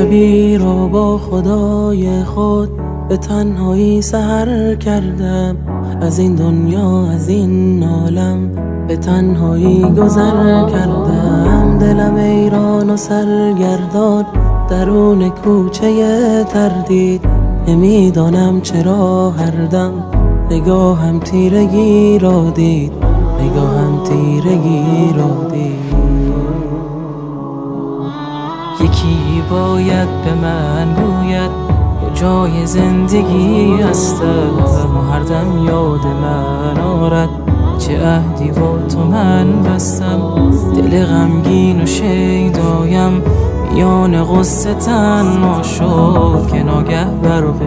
شبی را با خدای خود به تنهایی سحر کردم. از این دنیا از این عالم به تنهایی گذر کردم. دلم ایران و سرگردان درون کوچه تردید. نمیدانم چرا هر دم نگاهم تیرگی را دید، نگاهم تیرگی را دید. یکی باید به من گوید کجای زندگی هستم و هر دم یاد من آرد چه عهدی با تو من بستم. دل غمگین و شیدایم میان غصه تنها شد که ناگه برق